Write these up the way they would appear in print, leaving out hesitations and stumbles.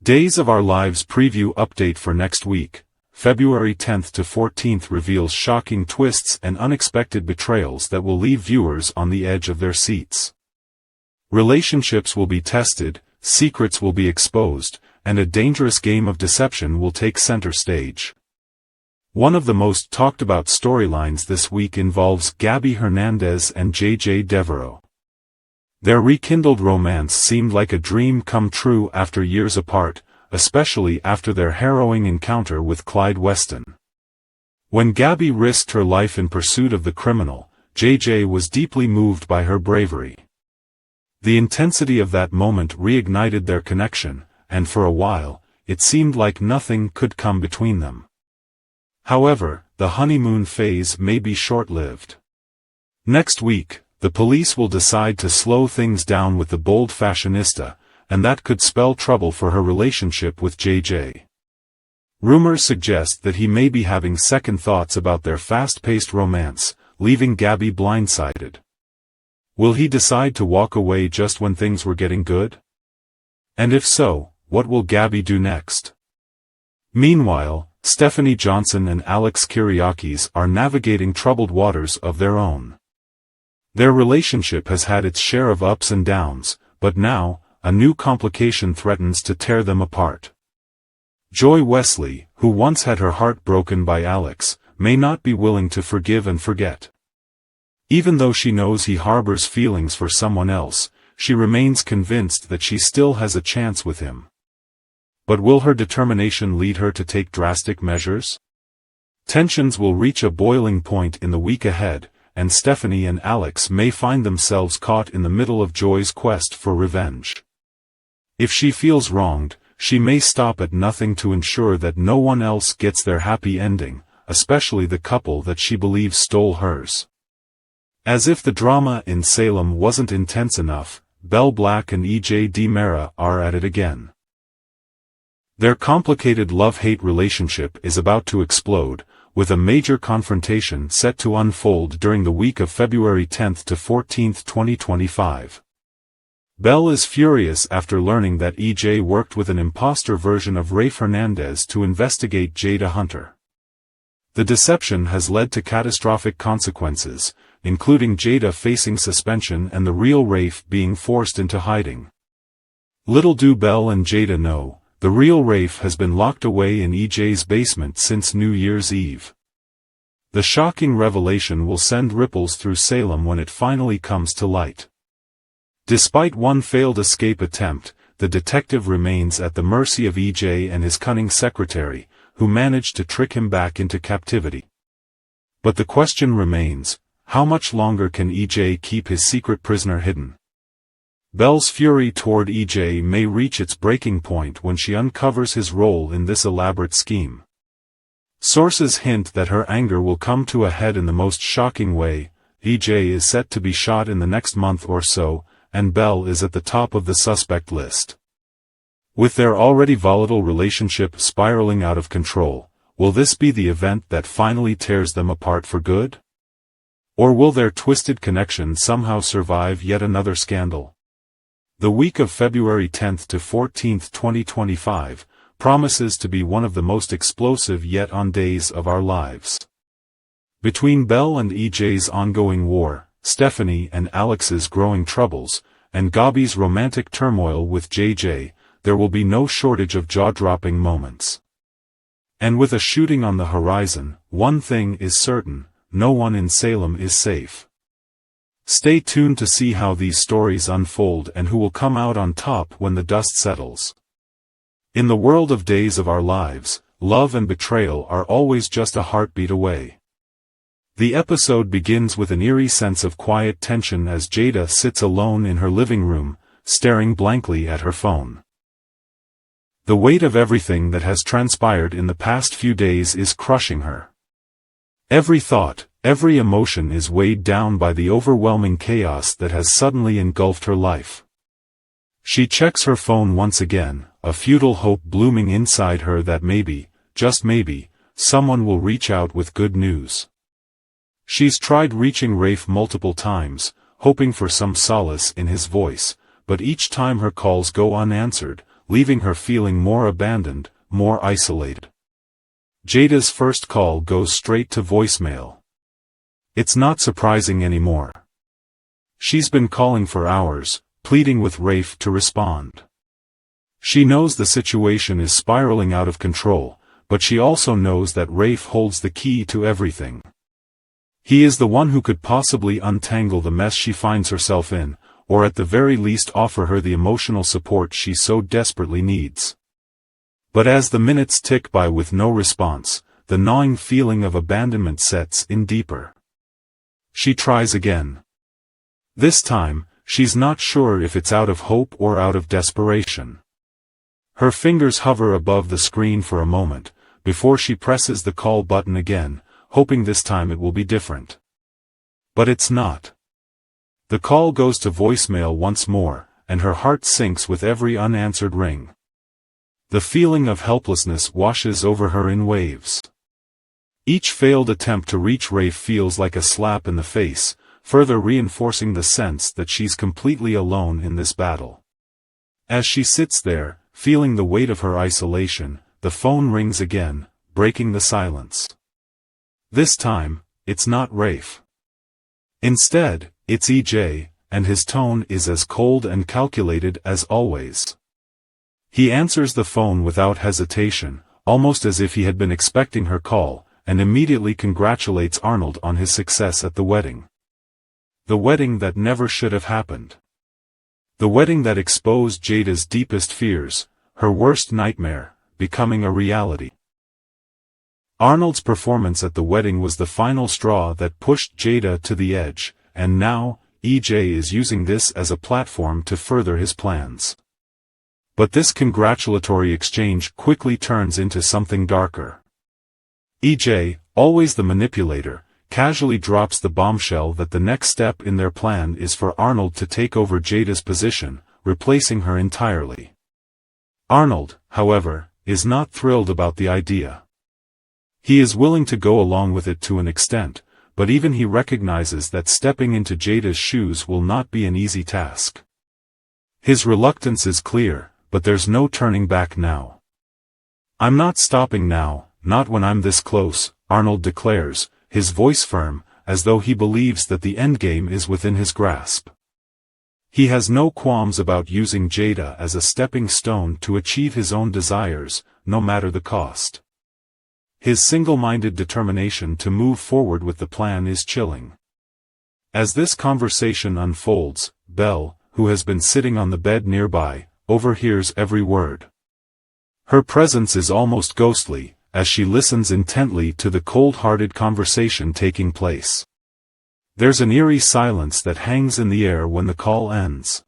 Days of Our Lives preview update for next week. February 10th to 14th reveals shocking twists and unexpected betrayals that will leave viewers on the edge of their seats. Relationships will be tested, secrets will be exposed, and a dangerous game of deception will take center stage. One of the most talked about storylines this week involves Gabby Hernandez and JJ Devereaux. Their rekindled romance seemed like a dream come true after years apart, especially after their harrowing encounter with Clyde Weston. When Gabby risked her life in pursuit of the criminal, JJ was deeply moved by her bravery. The intensity of that moment reignited their connection, and for a while, it seemed like nothing could come between them. However, the honeymoon phase may be short-lived. Next week, the police will decide to slow things down with the bold fashionista, and that could spell trouble for her relationship with JJ. Rumors suggest that he may be having second thoughts about their fast-paced romance, leaving Gabby blindsided. Will he decide to walk away just when things were getting good? And if so, what will Gabby do next? Meanwhile, Stephanie Johnson and Alex Kyriakis are navigating troubled waters of their own. Their relationship has had its share of ups and downs, but now, a new complication threatens to tear them apart. Joy Wesley, who once had her heart broken by Alex, may not be willing to forgive and forget. Even though she knows he harbors feelings for someone else, she remains convinced that she still has a chance with him. But will her determination lead her to take drastic measures? Tensions will reach a boiling point in the week ahead, and Stephanie and Alex may find themselves caught in the middle of Joy's quest for revenge. If she feels wronged, she may stop at nothing to ensure that no one else gets their happy ending, especially the couple that she believes stole hers. As if the drama in Salem wasn't intense enough, Belle Black and EJ DiMera are at it again. Their complicated love-hate relationship is about to explode, with a major confrontation set to unfold during the week of February 10th to 14th, 2025. Belle is furious after learning that EJ worked with an imposter version of Rafe Hernandez to investigate Jada Hunter. The deception has led to catastrophic consequences, including Jada facing suspension and the real Rafe being forced into hiding. Little do Belle and Jada know, the real Rafe has been locked away in EJ's basement since New Year's Eve. The shocking revelation will send ripples through Salem when it finally comes to light. Despite one failed escape attempt, the detective remains at the mercy of EJ and his cunning secretary, who managed to trick him back into captivity. But the question remains, how much longer can EJ keep his secret prisoner hidden? Belle's fury toward EJ may reach its breaking point when she uncovers his role in this elaborate scheme. Sources hint that her anger will come to a head in the most shocking way. EJ is set to be shot in the next month or so, and Belle is at the top of the suspect list. With their already volatile relationship spiraling out of control, will this be the event that finally tears them apart for good? Or will their twisted connection somehow survive yet another scandal? The week of February 10th to 14th, 2025, promises to be one of the most explosive yet on Days of Our Lives. Between Belle and EJ's ongoing war, Stephanie and Alex's growing troubles, and Gabby's romantic turmoil with JJ, there will be no shortage of jaw-dropping moments. And with a shooting on the horizon, one thing is certain, no one in Salem is safe. Stay tuned to see how these stories unfold and who will come out on top when the dust settles. In the world of Days of Our Lives, love and betrayal are always just a heartbeat away. The episode begins with an eerie sense of quiet tension as Jada sits alone in her living room, staring blankly at her phone. The weight of everything that has transpired in the past few days is crushing her. Every thought, every emotion is weighed down by the overwhelming chaos that has suddenly engulfed her life. She checks her phone once again, a futile hope blooming inside her that maybe, just maybe, someone will reach out with good news. She's tried reaching Rafe multiple times, hoping for some solace in his voice, but each time her calls go unanswered, leaving her feeling more abandoned, more isolated. Jada's first call goes straight to voicemail. It's not surprising anymore. She's been calling for hours, pleading with Rafe to respond. She knows the situation is spiraling out of control, but she also knows that Rafe holds the key to everything. He is the one who could possibly untangle the mess she finds herself in, or at the very least offer her the emotional support she so desperately needs. But as the minutes tick by with no response, the gnawing feeling of abandonment sets in deeper. She tries again. This time, she's not sure if it's out of hope or out of desperation. Her fingers hover above the screen for a moment, before she presses the call button again, hoping this time it will be different. But it's not. The call goes to voicemail once more, and her heart sinks with every unanswered ring. The feeling of helplessness washes over her in waves. Each failed attempt to reach Rafe feels like a slap in the face, further reinforcing the sense that she's completely alone in this battle. As she sits there, feeling the weight of her isolation, the phone rings again, breaking the silence. This time, it's not Rafe. Instead, it's EJ, and his tone is as cold and calculated as always. He answers the phone without hesitation, almost as if he had been expecting her call, and immediately congratulates Arnold on his success at the wedding. The wedding that never should have happened. The wedding that exposed Jada's deepest fears, her worst nightmare, becoming a reality. Arnold's performance at the wedding was the final straw that pushed Jada to the edge, and now, EJ is using this as a platform to further his plans. But this congratulatory exchange quickly turns into something darker. EJ, always the manipulator, casually drops the bombshell that the next step in their plan is for Arnold to take over Jada's position, replacing her entirely. Arnold, however, is not thrilled about the idea. He is willing to go along with it to an extent, but even he recognizes that stepping into Jada's shoes will not be an easy task. His reluctance is clear, but there's no turning back now. "I'm not stopping now, not when I'm this close," Arnold declares, his voice firm, as though he believes that the endgame is within his grasp. He has no qualms about using Jada as a stepping stone to achieve his own desires, no matter the cost. His single-minded determination to move forward with the plan is chilling. As this conversation unfolds, Belle, who has been sitting on the bed nearby, overhears every word. Her presence is almost ghostly, as she listens intently to the cold-hearted conversation taking place. There's an eerie silence that hangs in the air when the call ends.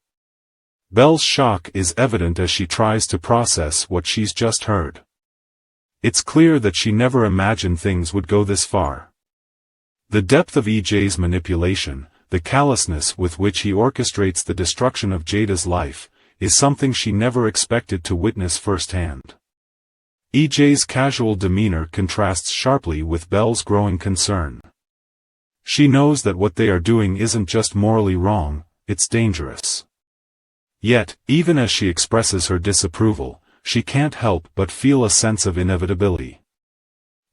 Belle's shock is evident as she tries to process what she's just heard. It's clear that she never imagined things would go this far. The depth of EJ's manipulation, the callousness with which he orchestrates the destruction of Jada's life, is something she never expected to witness firsthand. EJ's casual demeanor contrasts sharply with Belle's growing concern. She knows that what they are doing isn't just morally wrong, it's dangerous. Yet, even as she expresses her disapproval, she can't help but feel a sense of inevitability.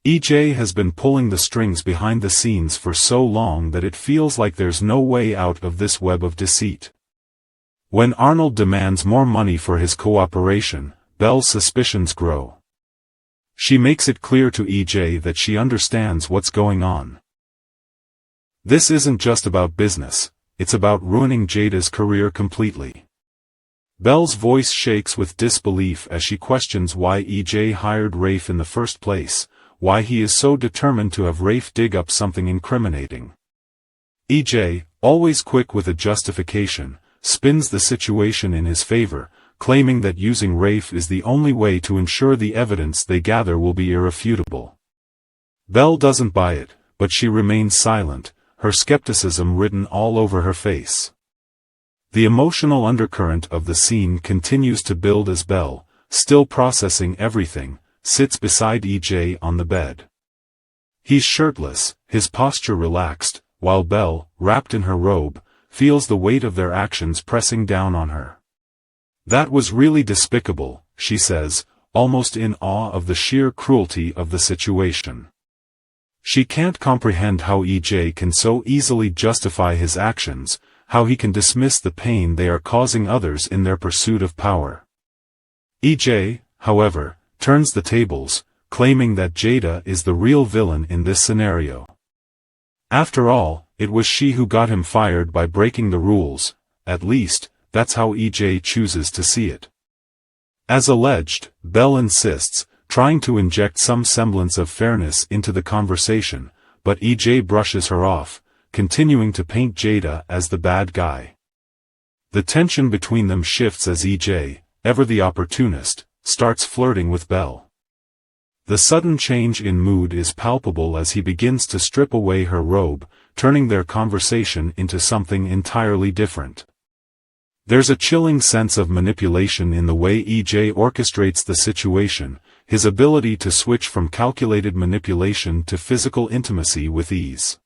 EJ has been pulling the strings behind the scenes for so long that it feels like there's no way out of this web of deceit. When Arnold demands more money for his cooperation, Belle's suspicions grow. She makes it clear to EJ that she understands what's going on. This isn't just about business, it's about ruining Jada's career completely. Belle's voice shakes with disbelief as she questions why EJ hired Rafe in the first place, why he is so determined to have Rafe dig up something incriminating. EJ, always quick with a justification, spins the situation in his favor, claiming that using Rafe is the only way to ensure the evidence they gather will be irrefutable. Belle doesn't buy it, but she remains silent, her skepticism written all over her face. The emotional undercurrent of the scene continues to build as Belle, still processing everything, sits beside EJ on the bed. He's shirtless, his posture relaxed, while Belle, wrapped in her robe, feels the weight of their actions pressing down on her. "That was really despicable," she says, almost in awe of the sheer cruelty of the situation. She can't comprehend how EJ can so easily justify his actions, how he can dismiss the pain they are causing others in their pursuit of power. EJ, however, turns the tables, claiming that Jada is the real villain in this scenario. After all, it was she who got him fired by breaking the rules, at least, that's how EJ chooses to see it. As alleged, Belle insists, trying to inject some semblance of fairness into the conversation, but EJ brushes her off, continuing to paint Jada as the bad guy. The tension between them shifts as EJ, ever the opportunist, starts flirting with Belle. The sudden change in mood is palpable as he begins to strip away her robe, turning their conversation into something entirely different. There's a chilling sense of manipulation in the way EJ orchestrates the situation, his ability to switch from calculated manipulation to physical intimacy with ease.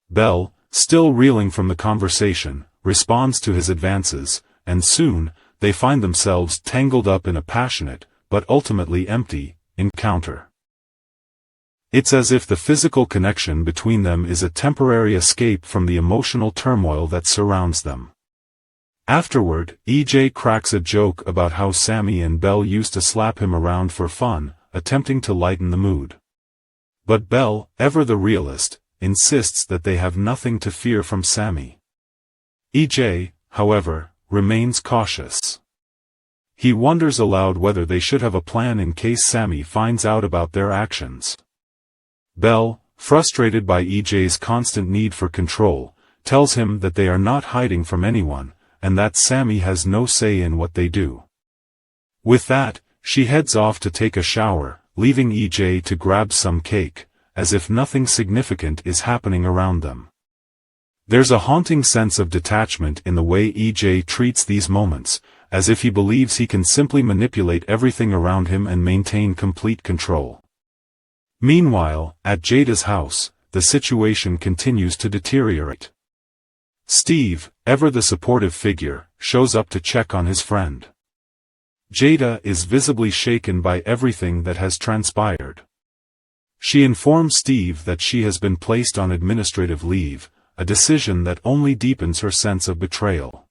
Belle, still reeling from the conversation, responds to his advances, and soon, they find themselves tangled up in a passionate, but ultimately empty, encounter. It's as if the physical connection between them is a temporary escape from the emotional turmoil that surrounds them. Afterward, EJ cracks a joke about how Sammy and Belle used to slap him around for fun, attempting to lighten the mood. But Belle, ever the realist, insists that they have nothing to fear from Sammy. EJ, however, remains cautious. He wonders aloud whether they should have a plan in case Sammy finds out about their actions. Belle, frustrated by EJ's constant need for control, tells him that they are not hiding from anyone, and that Sammy has no say in what they do. With that, she heads off to take a shower, leaving EJ to grab some cake, as if nothing significant is happening around them. There's a haunting sense of detachment in the way EJ treats these moments, as if he believes he can simply manipulate everything around him and maintain complete control. Meanwhile, at Jada's house, the situation continues to deteriorate. Steve, ever the supportive figure, shows up to check on his friend. Jada is visibly shaken by everything that has transpired. She informs Steve that she has been placed on administrative leave, a decision that only deepens her sense of betrayal.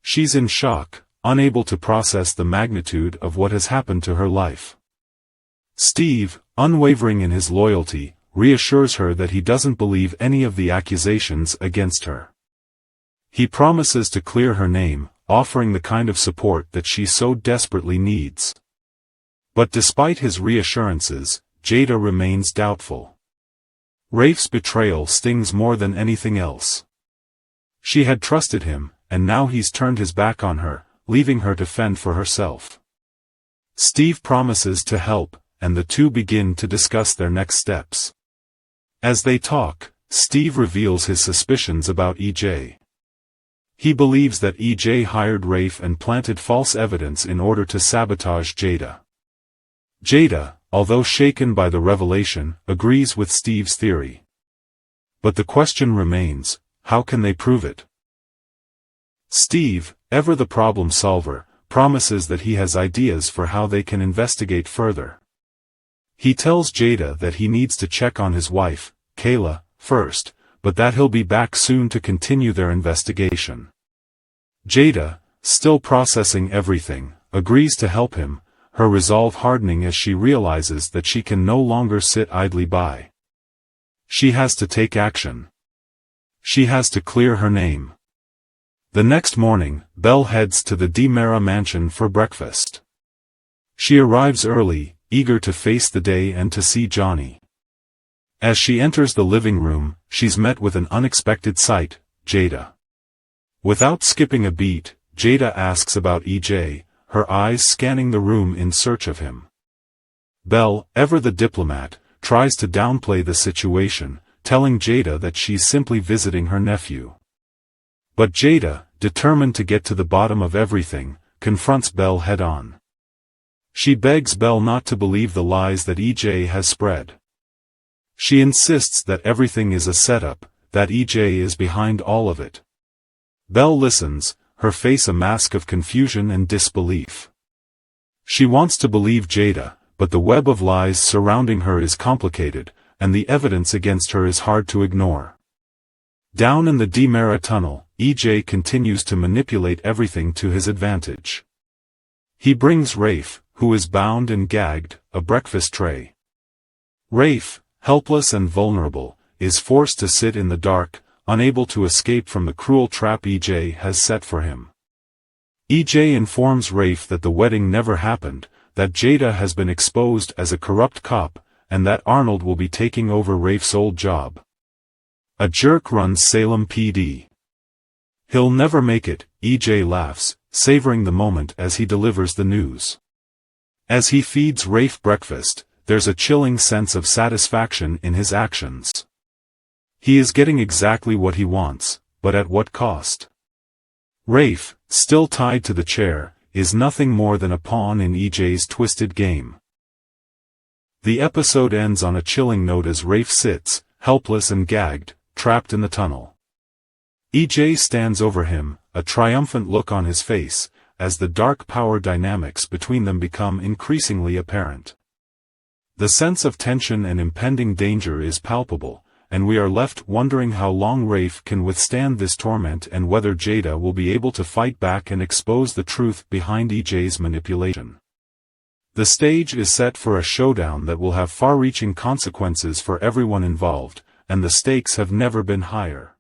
She's in shock, unable to process the magnitude of what has happened to her life. Steve, unwavering in his loyalty, reassures her that he doesn't believe any of the accusations against her. He promises to clear her name, offering the kind of support that she so desperately needs. But despite his reassurances, Jada remains doubtful. Rafe's betrayal stings more than anything else. She had trusted him, and now he's turned his back on her, leaving her to fend for herself. Steve promises to help, and the two begin to discuss their next steps. As they talk, Steve reveals his suspicions about EJ. He believes that EJ hired Rafe and planted false evidence in order to sabotage Jada. Jada, although shaken by the revelation, agrees with Steve's theory. But the question remains, how can they prove it? Steve, ever the problem solver, promises that he has ideas for how they can investigate further. He tells Jada that he needs to check on his wife, Kayla, first, but that he'll be back soon to continue their investigation. Jada, still processing everything, agrees to help him, her resolve hardening as she realizes that she can no longer sit idly by. She has to take action. She has to clear her name. The next morning, Belle heads to the DiMera mansion for breakfast. She arrives early, eager to face the day and to see Johnny. As she enters the living room, she's met with an unexpected sight, Jada. Without skipping a beat, Jada asks about EJ, her eyes scanning the room in search of him. Belle, ever the diplomat, tries to downplay the situation, telling Jada that she's simply visiting her nephew. But Jada, determined to get to the bottom of everything, confronts Belle head-on. She begs Belle not to believe the lies that EJ has spread. She insists that everything is a setup, that EJ is behind all of it. Belle listens, her face a mask of confusion and disbelief. She wants to believe Jada, but the web of lies surrounding her is complicated, and the evidence against her is hard to ignore. Down in the Demera tunnel, EJ continues to manipulate everything to his advantage. He brings Rafe, who is bound and gagged, a breakfast tray. Rafe, helpless and vulnerable, is forced to sit in the dark, unable to escape from the cruel trap EJ has set for him. EJ informs Rafe that the wedding never happened, that Jada has been exposed as a corrupt cop, and that Arnold will be taking over Rafe's old job. A jerk runs Salem PD. He'll never make it, EJ laughs, savoring the moment as he delivers the news. As he feeds Rafe breakfast, there's a chilling sense of satisfaction in his actions. He is getting exactly what he wants, but at what cost? Rafe, still tied to the chair, is nothing more than a pawn in EJ's twisted game. The episode ends on a chilling note as Rafe sits, helpless and gagged, trapped in the tunnel. EJ stands over him, a triumphant look on his face, as the dark power dynamics between them become increasingly apparent. The sense of tension and impending danger is palpable, and we are left wondering how long Rafe can withstand this torment and whether Jada will be able to fight back and expose the truth behind EJ's manipulation. The stage is set for a showdown that will have far-reaching consequences for everyone involved, and the stakes have never been higher.